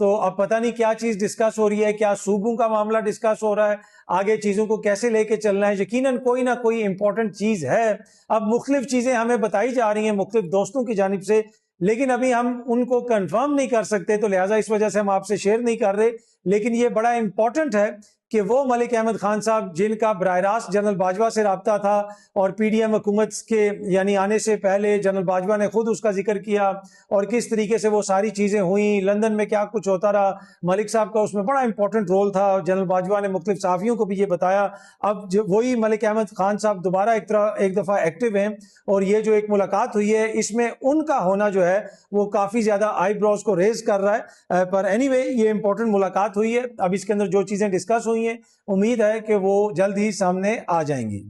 تو اب پتہ نہیں کیا چیز ڈسکس ہو رہی ہے, کیا صوبوں کا معاملہ ڈسکس ہو رہا ہے, آگے چیزوں کو کیسے لے کے چلنا ہے. یقیناً کوئی نہ کوئی امپورٹنٹ چیز ہے. اب مختلف چیزیں ہمیں بتائی جا رہی ہیں مختلف دوستوں کی جانب سے, لیکن ابھی ہم ان کو کنفرم نہیں کر سکتے, تو لہٰذا اس وجہ سے ہم آپ سے شیئر نہیں کر رہے. لیکن یہ بڑا امپورٹنٹ ہے کہ وہ ملک احمد خان صاحب جن کا براہ راست جنرل باجوہ سے رابطہ تھا, اور پی ڈی ایم حکومت کے یعنی آنے سے پہلے جنرل باجوہ نے خود اس کا ذکر کیا, اور کس طریقے سے وہ ساری چیزیں ہوئیں, لندن میں کیا کچھ ہوتا رہا, ملک صاحب کا اس میں بڑا امپورٹنٹ رول تھا. جنرل باجوہ نے مختلف صحافیوں کو بھی یہ بتایا. اب وہی ملک احمد خان صاحب دوبارہ ایک دفعہ ایکٹیو ہیں, اور یہ جو ایک ملاقات ہوئی ہے اس میں ان کا ہونا جو ہے وہ کافی زیادہ آئی بروز کو ریز کر رہا ہے. پر اینی وے یہ امپورٹنٹ ملاقات ہوئی ہے. اب اس کے اندر جو چیزیں ڈسکس ہوئی ہیں امید ہے کہ وہ جلد ہی سامنے آ جائیں گی.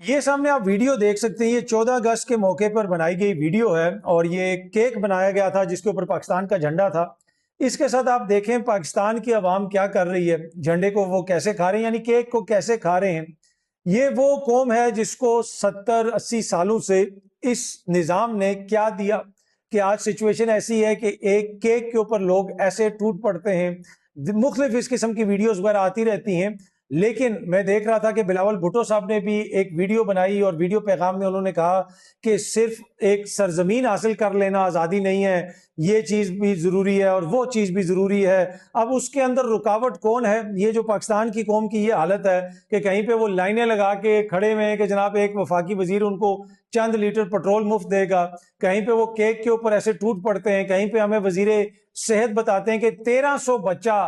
یہ سامنے آپ ویڈیو دیکھ سکتے ہیں, یہ 14 اگست کے موقع پر بنائی گئی ویڈیو ہے, اور یہ کیک بنایا گیا تھا جس کے اوپر پاکستان کا جھنڈا تھا. اس کے ساتھ آپ دیکھیں پاکستان کی عوام کیا کر رہی ہے, جھنڈے کو وہ کیسے کھا رہے ہیں, یعنی کیک کو کیسے کھا رہے ہیں. یہ وہ قوم ہے جس کو 70-80 سالوں سے اس نظام نے کیا دیا کہ آج سچویشن ایسی ہے کہ ایک کیک کے اوپر لوگ ایسے ٹوٹ پڑتے ہیں. مختلف اس قسم کی ویڈیوز وغیرہ آتی رہتی ہیں. لیکن میں دیکھ رہا تھا کہ بلاول بھٹو صاحب نے بھی ایک ویڈیو بنائی, اور ویڈیو پیغام میں انہوں نے کہا کہ صرف ایک سرزمین حاصل کر لینا آزادی نہیں ہے, یہ چیز بھی ضروری ہے اور وہ چیز بھی ضروری ہے. اب اس کے اندر رکاوٹ کون ہے؟ یہ جو پاکستان کی قوم کی یہ حالت ہے کہ کہیں پہ وہ لائنیں لگا کے کھڑے ہوئے ہیں کہ جناب ایک وفاقی وزیر ان کو چند لیٹر پٹرول مفت دے گا, کہیں پہ وہ کیک کے اوپر ایسے ٹوٹ پڑتے ہیں, کہیں پہ ہمیں وزیر صحت بتاتے ہیں کہ 1300 بچہ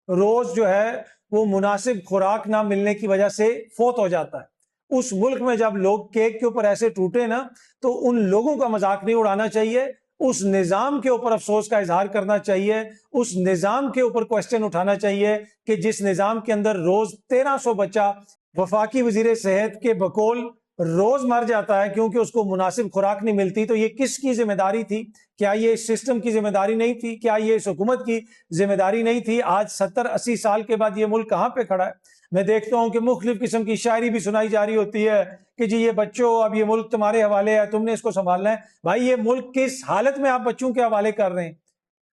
روز جو ہے وہ مناسب خوراک نہ ملنے کی وجہ سے فوت ہو جاتا ہے. اس ملک میں جب لوگ کیک کے اوپر ایسے ٹوٹے نا, تو ان لوگوں کا مذاق نہیں اڑانا چاہیے, اس نظام کے اوپر افسوس کا اظہار کرنا چاہیے, اس نظام کے اوپر کوسچن اٹھانا چاہیے کہ جس نظام کے اندر روز 1300 بچہ وفاقی وزیر صحت کے بقول روز مر جاتا ہے کیونکہ اس کو مناسب خوراک نہیں ملتی. تو یہ کس کی ذمہ داری تھی؟ کیا یہ اس سسٹم کی ذمہ داری نہیں تھی؟ کیا یہ اس حکومت کی ذمہ داری نہیں تھی؟ آج 70-80 سال کے بعد یہ ملک کہاں پہ کھڑا ہے؟ میں دیکھتا ہوں کہ مختلف قسم کی شاعری بھی سنائی جا رہی ہوتی ہے کہ جی یہ بچوں اب یہ ملک تمہارے حوالے ہے, تم نے اس کو سنبھالنا ہے. بھائی یہ ملک کس حالت میں آپ بچوں کے حوالے کر رہے ہیں؟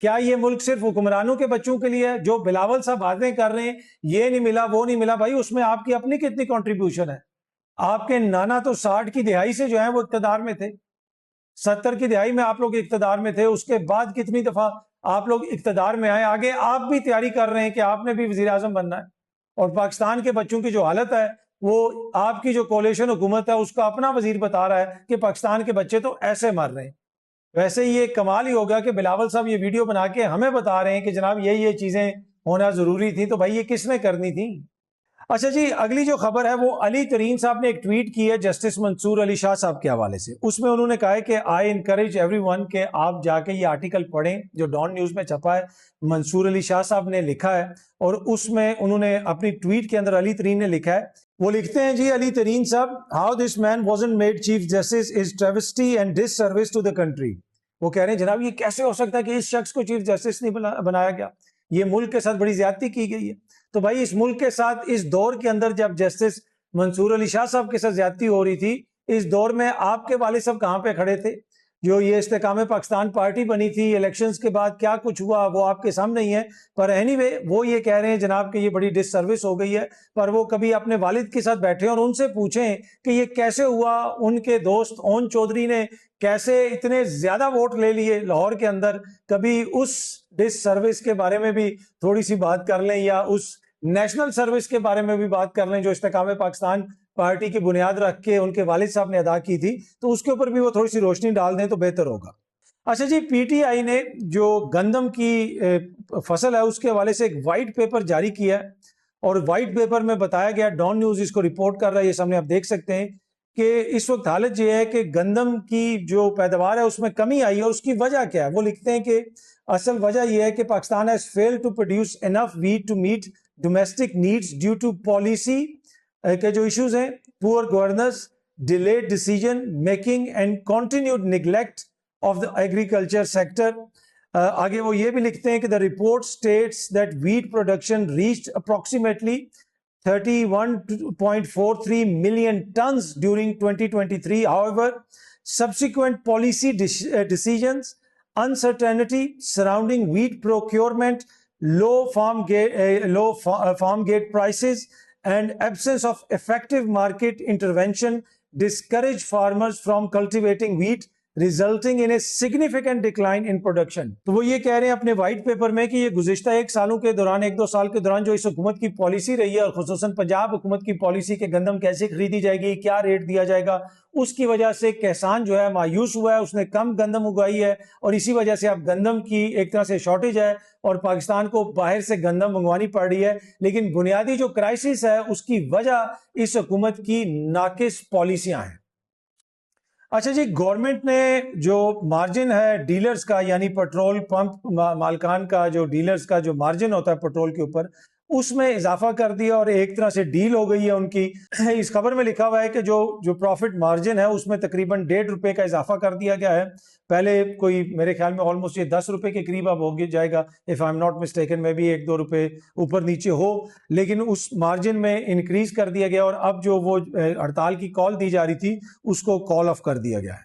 کیا یہ ملک صرف حکمرانوں کے بچوں کے لیے ہے؟ جو بلاول صاحب باتیں کر رہے ہیں یہ نہیں ملا وہ نہیں ملا, بھائی اس میں آپ کی اپنی کتنی کنٹریبیوشن ہے؟ آپ کے نانا تو 60 کی دہائی سے جو ہیں وہ اقتدار میں تھے, 70 کی دہائی میں آپ لوگ اقتدار میں تھے, اس کے بعد کتنی دفعہ آپ لوگ اقتدار میں آئے, آگے آپ بھی تیاری کر رہے ہیں کہ آپ نے بھی وزیر اعظم بننا ہے. اور پاکستان کے بچوں کی جو حالت ہے وہ آپ کی جو کولیشن حکومت ہے اس کا اپنا وزیر بتا رہا ہے کہ پاکستان کے بچے تو ایسے مر رہے ہیں. ویسے یہ کمال ہی ہوگا کہ بلاول صاحب یہ ویڈیو بنا کے ہمیں بتا رہے ہیں کہ جناب یہ چیزیں ہونا ضروری تھی, تو بھائی یہ کس نے کرنی تھی؟ اچھا جی, اگلی جو خبر ہے وہ علی ترین صاحب نے ایک ٹویٹ کی ہے جسٹس منصور علی شاہ صاحب کے حوالے سے. اس میں انہوں نے کہا ہے کہ آئی انکریج ایوری ون کہ آپ جا کے یہ آرٹیکل پڑھیں جو ڈان نیوز میں چھپا ہے, منصور علی شاہ صاحب نے لکھا ہے, اور اس میں انہوں نے اپنی ٹویٹ کے اندر علی ترین نے لکھا ہے, وہ لکھتے ہیں جی علی ترین صاحب, how this man wasn't made chief justice is travesty and disservice to the country. وہ کہہ رہے ہیں جناب یہ کیسے ہو سکتا ہے کہ اس شخص کو چیف جسٹس نہیں بنایا گیا, یہ ملک کے ساتھ بڑی زیادتی کی گئی ہے. تو بھائی اس ملک کے ساتھ اس دور کے اندر جب جسٹس منصور علی شاہ صاحب کے ساتھ زیادتی ہو رہی تھی, اس دور میں آپ کے والد صاحب کہاں پہ کھڑے تھے؟ جو یہ استحکام پاکستان پارٹی بنی تھی, الیکشنز کے بعد کیا کچھ ہوا وہ آپ کے سامنے ہی ہے. پر اینی وے وہ یہ کہہ رہے ہیں جناب کہ یہ بڑی ڈس سروس ہو گئی ہے, پر وہ کبھی اپنے والد کے ساتھ بیٹھے اور ان سے پوچھیں کہ یہ کیسے ہوا. ان کے دوست اون چودھری نے کیسے اتنے زیادہ ووٹ لے لیے لاہور کے اندر, کبھی اس ڈس سروس کے بارے میں بھی تھوڑی سی بات کر لیں, یا اس نیشنل سروس کے بارے میں بھی بات کر لیں جو استحکام پاکستان پارٹی کی بنیاد رکھ کے ان کے والد صاحب نے ادا کی تھی, تو اس کے اوپر بھی وہ تھوڑی سی روشنی ڈال دیں تو بہتر ہوگا. اچھا جی, پی ٹی آئی نے جو گندم کی فصل ہے اس کے حوالے سے ایک وائٹ پیپر جاری کیا ہے, اور وائٹ پیپر میں بتایا گیا, ڈان نیوز اس کو رپورٹ کر رہا ہے, یہ سامنے آپ دیکھ سکتے ہیں کہ اس وقت حالت یہ ہے کہ گندم کی جو پیداوار ہے اس میں کمی آئی ہے, اور اس کی وجہ کیا ہے؟ وہ لکھتے ہیں کہ اصل وجہ یہ ہے کہ Pakistan has failed to produce enough wheat to meet domestic needs due to policy کے جو ایشوز ہیں, poor governance, delayed decision making and continued neglect of the agriculture sector. آگے وہ یہ بھی لکھتے ہیں کہ the report states that wheat production reached approximately 31.43 million tons during 2023. However, subsequent policy decisions, uncertainty surrounding wheat procurement, low farm gate prices and absence of effective market intervention discourage farmers from cultivating wheat, resulting in a significant decline in production. تو وہ یہ کہہ رہے ہیں اپنے white paper میں کہ یہ گزشتہ ایک سالوں کے دوران، ایک دو سال کے دوران جو اس حکومت کی پالیسی رہی ہے، اور خصوصاً پنجاب حکومت کی پالیسی کہ گندم کیسے خریدی جائے گی، کیا ریٹ دیا جائے گا، اس کی وجہ سے کسان جو ہے مایوس ہوا ہے، اس نے کم گندم اگائی ہے، اور اسی وجہ سے اب گندم کی ایک طرح سے شارٹیج ہے اور پاکستان کو باہر سے گندم منگوانی پڑ رہی ہے. لیکن بنیادی جو کرائسس ہے اس کی وجہ اس حکومت کی ناقص پالیسیاں ہیں. اچھا جی، گورنمنٹ نے جو مارجن ہے ڈیلرز کا، یعنی پیٹرول پمپ مالکان کا جو ڈیلرز کا جو مارجن ہوتا ہے پیٹرول کے اوپر، اس میں اضافہ کر دیا اور ایک طرح سے ڈیل ہو گئی ہے ان کی. اس خبر میں لکھا ہوا ہے کہ جو پروفٹ مارجن ہے اس میں تقریباً ₹1.5 کا اضافہ کر دیا گیا ہے. پہلے کوئی میرے خیال میں آلموسٹ یہ ₹10 کے قریب اب ہو جائے گا، if I'm not mistaken میں بھی 1-2 روپے اوپر نیچے ہو، لیکن اس مارجن میں انکریز کر دیا گیا، اور اب جو وہ ہڑتال کی کال دی جا رہی تھی اس کو کال آف کر دیا گیا ہے.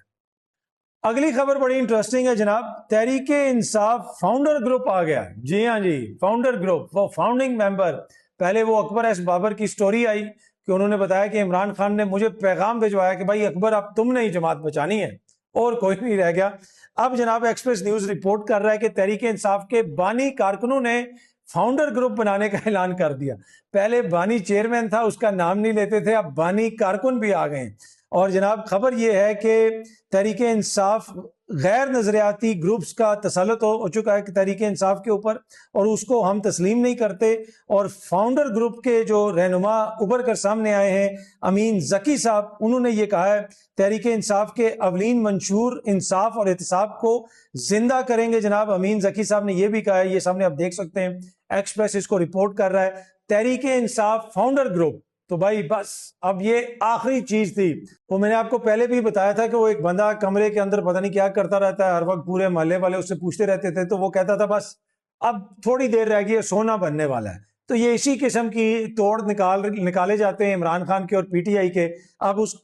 اگلی خبر بڑی انٹرسٹنگ ہے جناب، تحریک انصاف فاؤنڈر گروپ آ گیا. جی ہاں جی، فاؤنڈر گروپ، وہ فاؤنڈنگ ممبر. پہلے وہ اکبر ایس بابر کی سٹوری آئی کہ انہوں نے بتایا کہ عمران خان نے مجھے پیغام بھجوایا کہ بھائی اکبر اب تم نے ہی جماعت بچانی ہے اور کوئی نہیں رہ گیا. اب جناب ایکسپریس نیوز رپورٹ کر رہا ہے کہ تحریک انصاف کے بانی کارکنوں نے فاؤنڈر گروپ بنانے کا اعلان کر دیا. پہلے بانی چیئرمین تھا، اس کا نام نہیں لیتے تھے، اب بانی کارکن بھی آ گئے. اور جناب خبر یہ ہے کہ تحریک انصاف غیر نظریاتی گروپس کا تسلط ہو چکا ہے تحریک انصاف کے اوپر، اور اس کو ہم تسلیم نہیں کرتے. اور فاؤنڈر گروپ کے جو رہنما ابھر کر سامنے آئے ہیں، امین ذکی صاحب، انہوں نے یہ کہا ہے تحریک انصاف کے اولین منشور انصاف اور احتساب کو زندہ کریں گے. جناب امین ذکی صاحب نے یہ بھی کہا ہے، یہ سامنے آپ دیکھ سکتے ہیں، ایکسپریس اس کو رپورٹ کر رہا ہے. تحریک انصاف فاؤنڈر گروپ، تو بھائی بس اب یہ آخری چیز تھی. وہ میں نے آپ کو پہلے بھی بتایا تھا کہ وہ ایک بندہ کمرے کے اندر پتہ نہیں کیا کرتا رہتا ہے، ہر وقت پورے محلے والے اس سے پوچھتے رہتے تھے، تو وہ کہتا تھا بس اب تھوڑی دیر رہ گئی ہے، سونا بننے والا ہے. تو یہ اسی قسم کی توڑ نکالے جاتے ہیں عمران خان کے اور پی ٹی آئی کے. اب اس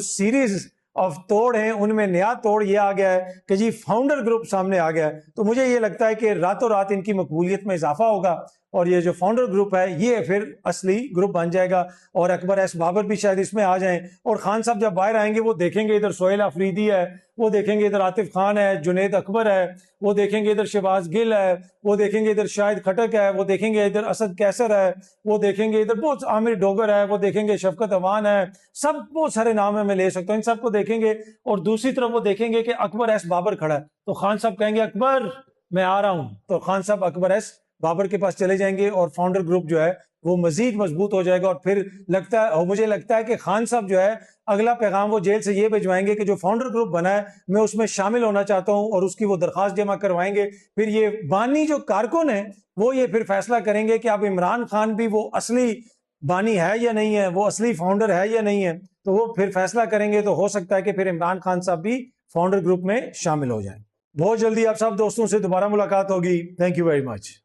سیریز آف توڑ ہیں ان میں نیا توڑ یہ آ گیا ہے کہ جی فاؤنڈر گروپ سامنے آ گیا ہے. تو مجھے یہ لگتا ہے کہ راتوں رات ان کی مقبولیت میں اضافہ ہوگا، اور یہ جو فاؤنڈر گروپ ہے یہ پھر اصلی گروپ بن جائے گا، اور اکبر ایس بابر بھی شاید اس میں آ جائیں. اور خان صاحب جب باہر آئیں گے وہ دیکھیں گے ادھر سہیل آفریدی ہے، وہ دیکھیں گے ادھر عاطف خان ہے، جنید اکبر ہے، وہ دیکھیں گے ادھر شہباز گل ہے، وہ دیکھیں گے ادھر شاہد کھٹک ہے، وہ دیکھیں گے ادھر اسد کیسر ہے، وہ دیکھیں گے ادھر بہت عامر ڈوگر ہے، وہ دیکھیں گے شفقت اوان ہے، سب بہت سارے نام ہیں میں لے سکتا ہوں، ان سب کو دیکھیں گے. اور دوسری طرف وہ دیکھیں گے کہ اکبر ایس بابر کھڑا ہے، تو خان صاحب کہیں گے اکبر میں آ رہا ہوں، تو خان صاحب اکبر ایس بابر کے پاس چلے جائیں گے، اور فاؤنڈر گروپ جو ہے وہ مزید مضبوط ہو جائے گا. اور پھر مجھے لگتا ہے کہ خان صاحب جو ہے اگلا پیغام وہ جیل سے یہ بھجوائیں گے کہ جو فاؤنڈر گروپ بنا ہے میں اس میں شامل ہونا چاہتا ہوں، اور اس کی وہ درخواست جمع کروائیں گے. پھر یہ بانی جو کارکن ہیں وہ یہ پھر فیصلہ کریں گے کہ اب عمران خان بھی وہ اصلی بانی ہے یا نہیں ہے، وہ اصلی فاؤنڈر ہے یا نہیں ہے. تو وہ پھر فیصلہ کریں گے، تو ہو سکتا ہے کہ پھر عمران خان صاحب بھی فاؤنڈر گروپ میں شامل ہو جائیں. بہت جلدی آپ سب دوستوں سے دوبارہ ملاقات ہوگی. Thank you very much.